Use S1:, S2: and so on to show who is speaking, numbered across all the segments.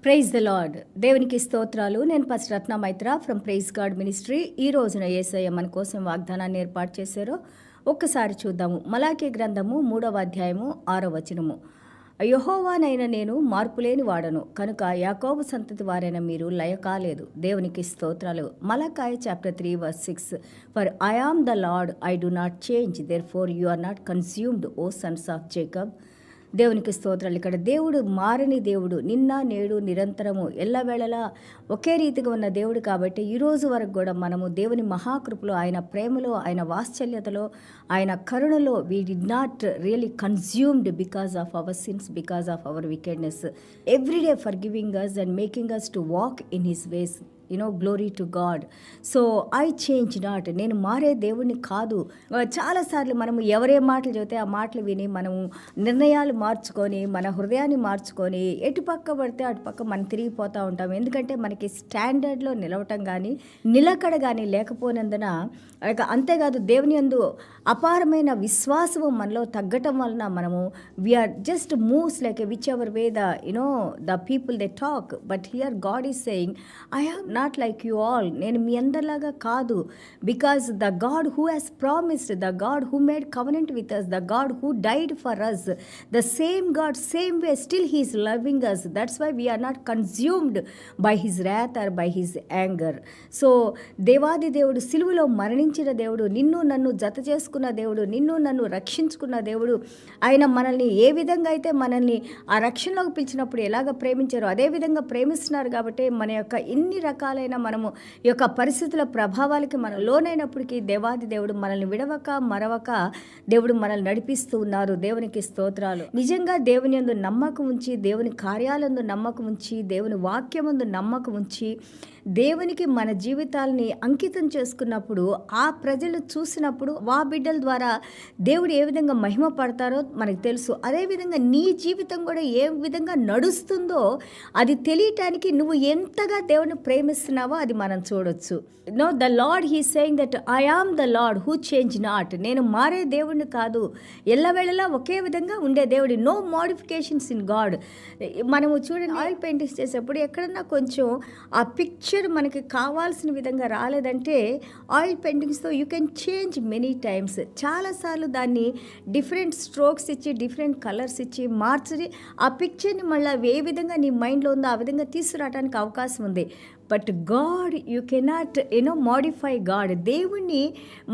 S1: Praise the lord. దేవునికి స్తోత్రాలు. నేను pastor Ratna Maitra from praise God ministry. ఈ రోజున యేసయ్య మన కోసం వాగ్దానాన్ని ఏర్పాటు చేశారో ఒక్కసారి చూద్దాము. మలాకీ గ్రంథము 3వ అధ్యాయము 6వ వచనము. యెహోవానైన నేను మార్పులేని వాడను, కనుక యాకోబు సంతతి వారైన మీరు లయ కాలేదు. దేవునికి స్తోత్రాలు. Malachi chapter 3 verse 6. For I am the Lord, I do not change, therefore you are not consumed, O sons of Jacob. దేవునికి స్తోత్రాలు. ఇక్కడ దేవుడు మారని దేవుడు, నిన్న నేడు నిరంతరము ఎల్లవేళలా ఒకే రీతిగా ఉన్న దేవుడు. కాబట్టి ఈ రోజు వరకు కూడా మనము దేవుని మహాకృపలో, ఆయన ప్రేమలో, ఆయన వాత్సల్యతలో, ఆయన కరుణలో we did not really consumed because of our sins, because of our wickedness. Everyday for giving us and making us to walk in his ways. Glory to God. So I change not, నేను మారే దేవుడిని కాదు. చాలాసార్లు మనము ఎవరే మాటలు చెబితే ఆ మాటలు విని మనము నిర్ణయాలు మార్చుకొని, మన హృదయాన్ని మార్చుకొని ఎటుపక్క పడితే అటుపక్క మనం తిరిగిపోతూ ఉంటాం. ఎందుకంటే మనకి స్టాండర్డ్లో నిలవటం కానీ నిలకడ కానీ లేకపోయినందున, అంతేకాదు దేవుని యందు అపారమైన విశ్వాసము మనలో తగ్గటం వలన మనము we are just moves like whichever way the people they talk. But here God is saying, I have not like you all, నేను మీ అందరిలాగా కాదు. Because the God who has promised, the God who made covenant with us, the God who died for us, the same God same way still he is loving us. That's why we are not consumed by his wrath or by his anger. So దేవాది దేవుడు, సిలువలో మరణించిన దేవుడు, నిన్ను నన్ను జత చేసుకున్న దేవుడు, నిన్ను నన్ను రక్షించుకున్న దేవుడు, ఆయన మనల్ని ఏ విధంగా అయితే మనల్ని ఆ రక్షణలోకి పిలిచినప్పుడు ఎలాగ ప్రేమించారో అదే విధంగా ప్రేమిస్తున్నారు. కాబట్టి మన యొక్క ఇన్ని రకాలైన మనము ఈ యొక్క పరిస్థితుల ప్రభావాలకి మనం లోనైనప్పటికీ దేవాది దేవుడు మనల్ని విడవక మరవక దేవుడు మనల్ని నడిపిస్తూ ఉన్నారు. దేవునికి స్తోత్రాలు. నిజంగా దేవుని యందు నమ్మకం ఉంచి, దేవుని కార్యాలందు నమ్మకం ఉంచి, దేవుని వాక్యమందు నమ్మకం ఉంచి దేవునికి మన జీవితాలని అంకితం చేసుకున్నప్పుడు, ఆ ప్రజలు చూసినప్పుడు ఆ బిడ్డల ద్వారా దేవుడు ఏ విధంగా మహిమ పడతారో మనకు తెలుసు. అదేవిధంగా నీ జీవితం కూడా ఏ విధంగా నడుస్తుందో అది తెలియటానికి నువ్వు ఎంతగా దేవుని ప్రేమిస్తున్నావో అది మనం చూడొచ్చు. The lord he saying that I am the lord who change not, నేను మారే దేవుడిని కాదు, ఎల్లవేళలా ఒకే విధంగా ఉండే దేవుడి. No modifications in God. మనము చూడండి, ఆయిల్ పెయింటింగ్స్ చేసేప్పుడు ఎక్కడన్నా కొంచెం ఆ పిక్చర్ మనకి కావాల్సిన విధంగా రాలేదంటే ఆయిల్ పెయింటింగ్స్తో you can change many times. చాలాసార్లు దాన్ని డిఫరెంట్ స్ట్రోక్స్ ఇచ్చి, డిఫరెంట్ కలర్స్ ఇచ్చి మార్చి ఆ పిక్చర్ని మళ్ళీ ఏ విధంగా నీ మైండ్లో ఉందో ఆ విధంగా తీసుకురావడానికి అవకాశం ఉంది. But God you cannot modify God. దేవుణ్ణి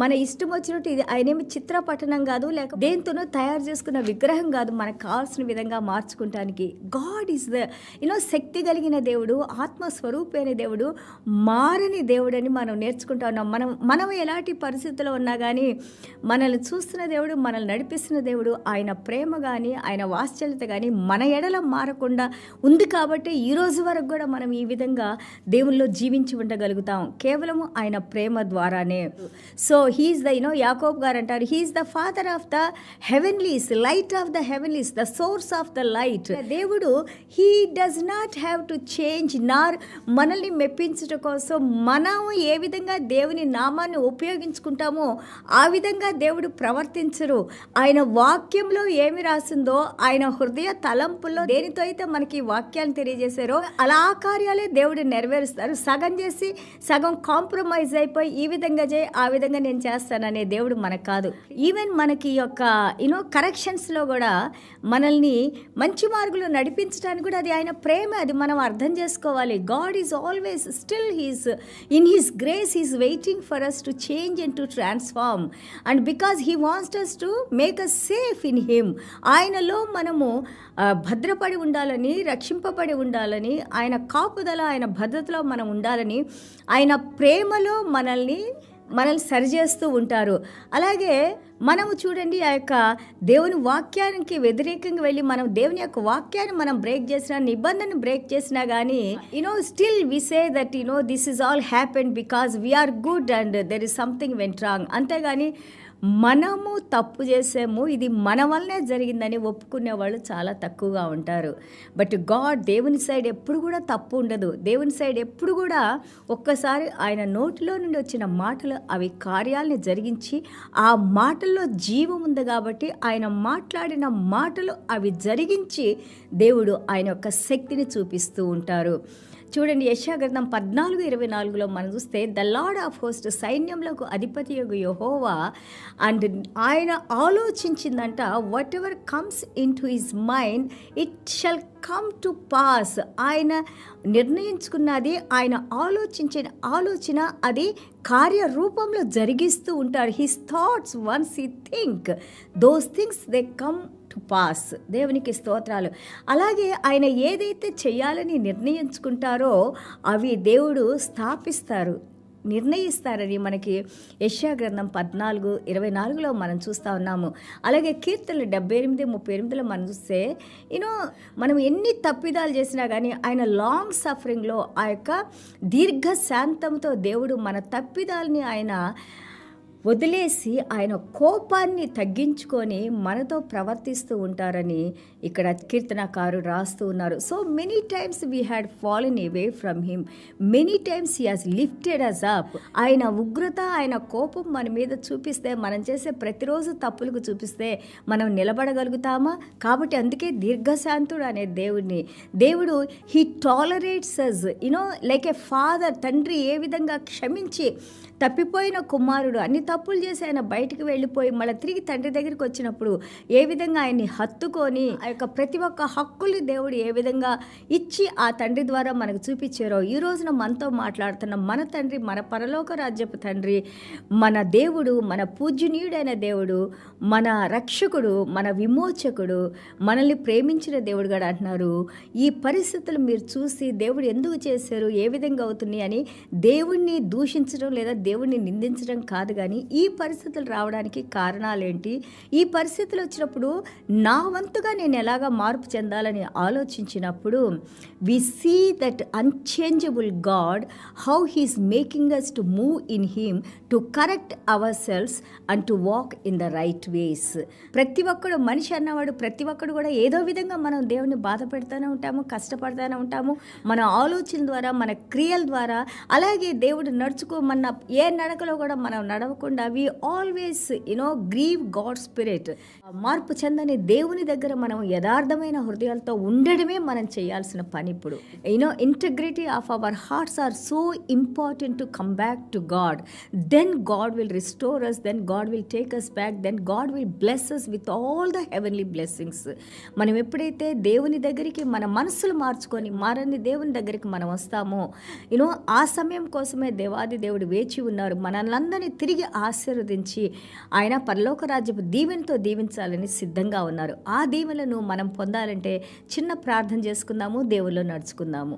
S1: మన ఇష్టం వచ్చినట్టు, ఇది ఆయనేమి చిత్రపటనం కాదు, లేక దేంతోనో తయారు చేసుకున్న విగ్రహం కాదు మనకు కావాల్సిన విధంగా మార్చుకుంటానికి. గాడ్ ఈజ్ ద శక్తి కలిగిన దేవుడు, ఆత్మస్వరూపైన దేవుడు, మారని దేవుడు అని మనం నేర్చుకుంటా ఉన్నాం. మనం ఎలాంటి పరిస్థితుల్లో ఉన్నా కానీ మనల్ని చూస్తున్న దేవుడు, మనల్ని నడిపిస్తున్న దేవుడు, ఆయన ప్రేమ కానీ ఆయన వాత్సల్యత కానీ మన ఎడల మారకుండా ఉంది. కాబట్టి ఈ రోజు వరకు కూడా మనం ఈ విధంగా దేవుల్లో జీవించి ఉండగలుగుతాం కేవలము ఆయన ప్రేమ ద్వారానే. సో హీఈస్ ద యాకోబ్ గారు అంటారు, he's the father of the heavenlies, light of the heavenlies, the source of the light. దేవుడు he does not have to change, nor మనల్ని మెప్పించడం కోసం మనం ఏ విధంగా దేవుని నామాన్ని ఉపయోగించుకుంటామో ఆ విధంగా దేవుడు ప్రవర్తించరు. ఆయన వాక్యంలో ఏమి రాసిందో, ఆయన హృదయ తలంపుల్లో దేనితో అయితే మనకి వాక్యాన్ని తెలియజేశారో అలా కార్యాలే దేవుడు నెరవేరుస్తారు. సగం చేసి సగం కాంప్రమైజ్ అయిపోయి ఈ విధంగా చేయి, ఆ విధంగా నేను చేస్తాననే దేవుడు మనకు కాదు. ఈవెన్ మనకి యొక్క కరెక్షన్స్లో కూడా మనల్ని మంచి మార్గంలో నడిపించడానికి కూడా అది ఆయన ప్రేమ, అది మనం అర్థం చేసుకోవాలి. God is always still he's in his grace, he's waiting for us to change and to transform. And because he wants us to make us safe in him. ఆయనలో మనము భద్రపడి ఉండాలని, రక్షింపబడి ఉండాలని, ఆయన కాపుదల, ఆయన భద్రతలో మనం ఉండాలని, ఆయన ప్రేమలో మనల్ని సరిచేస్తూ ఉంటారు. అలాగే మనము చూడండి, ఆ యొక్క దేవుని వాక్యానికి వ్యతిరేకంగా వెళ్ళి మనం దేవుని యొక్క వాక్యాన్ని మనం బ్రేక్ చేసినా, నిబంధన బ్రేక్ చేసినా కానీ still we say that this is all happened because we are good and there is something went wrong. అంతేగాని మనము తప్పు చేసాము, ఇది మన వల్లనే జరిగిందని ఒప్పుకునే వాళ్ళు చాలా తక్కువగా ఉంటారు. బట్ గాడ్, దేవుని సైడ్ ఎప్పుడు కూడా తప్పు ఉండదు. దేవుని సైడ్ ఎప్పుడు కూడా ఒక్కసారి ఆయన నోటిలో నుండి వచ్చిన మాటలు అవి కార్యాలని జరిగించి ఆ మాటల మాటల్లో జీవం ఉంది కాబట్టి ఆయన మాట్లాడిన మాటలు అవి జరిగించి దేవుడు ఆయన యొక్క శక్తిని చూపిస్తూ ఉంటారు. చూడండి, యెషయా గ్రంథం 14:24లో మనం చూస్తే, ద లార్డ్ ఆఫ్ హోస్ట్, సైన్యములకు అధిపతియగు యెహోవా, అండ్ ఆయన ఆలోచించిందంట, whatever comes into his mind it shall come to pass. ఆయన నిర్ణయించుకున్నది, ఆయన ఆలోచించిన ఆలోచన అది కార్యరూపంలో జరిగిస్తూ ఉంటారు. His thoughts once he think those things they come to pass. దేవునికి స్తోత్రాలు. అలాగే ఆయన ఏదైతే చేయాలని నిర్ణయించుకుంటారో అవి దేవుడు స్థాపిస్తారు, నిర్ణయిస్తారని మనకి యెషయా గ్రంథం 14:24లో మనం చూస్తూ ఉన్నాము. అలాగే కీర్తనలు 78:38లో మనం చూస్తే, మనం ఎన్ని తప్పిదాలు చేసినా కానీ ఆయన లాంగ్ సఫరింగ్లో ఆ యొక్క దీర్ఘ శాంతంతో దేవుడు మన తప్పిదాలని ఆయన వదిలేసి ఆయన కోపాన్ని తగ్గించుకొని మనతో ప్రవర్తిస్తూ ఉంటారని ఇక్కడ కీర్తనకారు రాస్తూ ఉన్నారు. So many times we had fallen away from him, many times he has lifted us up. ఆయన ఉగ్రత, ఆయన కోపం మన మీద చూపిస్తే, మనం చేసే ప్రతిరోజు తప్పులకు చూపిస్తే మనం నిలబడగలుగుతామా? కాబట్టి అందుకే దీర్ఘశాంతుడు అనే దేవుడు he tolerates us, like a father. తండ్రి ఏ విధంగా క్షమించి తప్పిపోయిన కుమారుడు అన్ని తప్పులు చేసి ఆయన బయటికి వెళ్ళిపోయి మళ్ళీ తిరిగి తండ్రి దగ్గరికి వచ్చినప్పుడు ఏ విధంగా ఆయన్ని హత్తుకొని ఆ యొక్క ప్రతి ఒక్క హక్కులు దేవుడు ఏ విధంగా ఇచ్చి ఆ తండ్రి ద్వారా మనకు చూపించారో, ఈ రోజున మనతో మాట్లాడుతున్న మన తండ్రి, మన పరలోక రాజ్యపు తండ్రి, మన దేవుడు, మన పూజ్యనీయుడైన దేవుడు, మన రక్షకుడు, మన విమోచకుడు, మనల్ని ప్రేమించిన దేవుడు కూడా అంటున్నారు. ఈ పరిస్థితులు మీరు చూసి దేవుడు ఎందుకు చేశారు, ఏ విధంగా అవుతుంది అని దేవుణ్ణి దూషించడం లేదా దేవుణ్ణి నిందించడం కాదు, కానీ ఈ పరిస్థితులు రావడానికి కారణాలేంటి, ఈ పరిస్థితులు వచ్చినప్పుడు నా వంతుగా నేను ఎలాగా మార్పు చెందాలని ఆలోచించినప్పుడు we see that unchangeable God, how he's making us to move in him to correct our selves and to walk in the right ways. ప్రతి ఒక్కడు మనిషి అన్నవాడు, ప్రతి ఒక్కడు కూడా ఏదో విధంగా మనం దేవుని బాధ పెడతానే ఉంటాము, కష్టపడతానే ఉంటాము, మన ఆలోచన ద్వారా, మన క్రియల ద్వారా. అలాగే దేవుడు నడుచుకోమన్న ఏ నడకలో కూడా మనం నడవకుండా we always grieve God spirit. మార్పు చెందని దేవుని దగ్గర మనం యథార్థమైన హృదయాలతో ఉండడమే మనం చేయాల్సిన పని. ఇప్పుడు integrity of our hearts are so important to come back to God. Then God will restore us, then God will take us back, then God will bless us with all the heavenly blessings. మనం ఎప్పుడైతే దేవుని దగ్గరికి మన మనసులు మార్చుకొని మారని దేవుని దగ్గరికి మనం వస్తామో, ఆ సమయం కోసమే దేవాది దేవుడు వేచి ఉన్నారు. మనల్నందరినీ తిరిగి ఆశీర్వదించి ఆయన పరలోక రాజ్యపు దీవెనతో దీవించాలని సిద్ధంగా ఉన్నారు. ఆ దీవెనలను మనం పొందాలంటే చిన్న ప్రార్థన చేసుకుందాము, దేవుల్లో నడుచుకుందాము.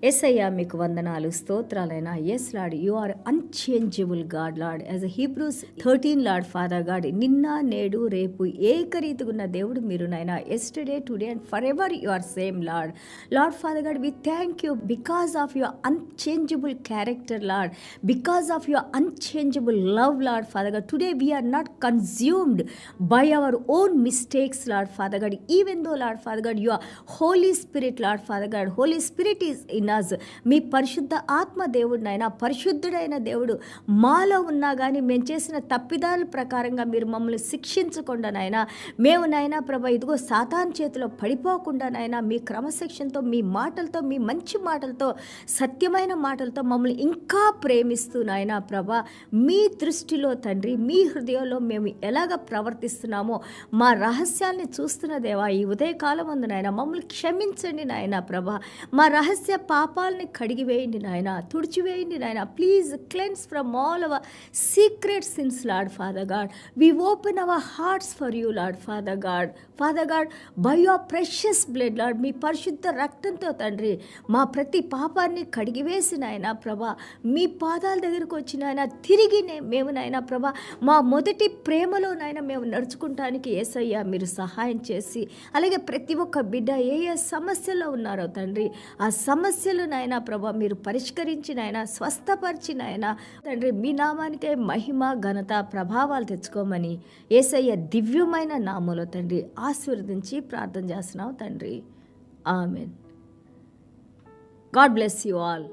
S1: యేసయ్యా మీకు వందనాలు, స్తోత్రాలైనా. Yes Lord, you are unchangeable God Lord. As a Hebrews 13 Lord father God, నిన్న నేడు రేపు ఏకరీతిగా ఉన్న దేవుడు మీరు నాయనా. Yesterday, today and for ever you are same Lord. Lord father God, we thank you because of your unchangeable character Lord, because of your unchangeable love Lord father God. Today we are not consumed by our own mistakes Lord father God, even though lord father God you are holy spirit lord father God. Holy spirit is in us. మీ పరిశుద్ధ ఆత్మ దేవుడు నాయన, పరిశుద్ధుడైన దేవుడు మాలో ఉన్నా కానీ మేము చేసిన తప్పిదాల ప్రకారంగా మీరు మమ్మల్ని శిక్షించకుండా నాయన, మేము నాయన ప్రభా ఇదిగో సాతాను చేతిలో పడిపోకుండా నాయన, మీ క్రమశిక్షణతో, మీ మాటలతో, మీ మంచి మాటలతో, సత్యమైన మాటలతో మమ్మల్ని ఇంకా ప్రేమిస్తూ నాయన ప్రభా, మీ దృష్టిలో తండ్రి, మీ హృదయంలో మేము ఎలాగ ప్రవర్తిస్తున్నామో మా రహస్యాల్ని చూస్తున్న దేవా, ఈ ఉదయకాలం ఉంది నాయన, మమ్మల్ని క్షమించండి నాయన ప్రభా, మా రహస్య పాపాలని కడిగివేయండి నాయన, తుడిచివేయండి నాయన. Please cleanse from all our secret sins Lord father God. We open our hearts for you Lord father God. Father God, by your precious blood Lord, మీ పరిశుద్ధ రక్తంతో తండ్రి మా ప్రతి పాపాన్ని కడిగివేసి నాయన ప్రభా, మీ పాదాల దగ్గరకు వచ్చి నాయన తిరిగి మేము నాయన ప్రభా మా మొదటి ప్రేమలో నాయన మేము నడుచుకుంటానికి యేసయ్యా మీరు సహాయం చేసి, అలాగే ప్రతి ఒక్క బిడ్డ ఏ ఏ సమస్యలో ఉన్నారో తండ్రి, ఆ సమస్యలు నాయన ప్రభా మీరు పరిష్కరించి నాయన స్వస్థపరిచి నాయన తండ్రి మీ నామానికే మహిమ ఘనత ప్రభావాలు తెచ్చుకోమని యేసయ్య దివ్యమైన నామములో తండ్రి ఆశీర్వదించి ప్రార్థన చేస్తున్నావు తండ్రి. Amen. God bless you all.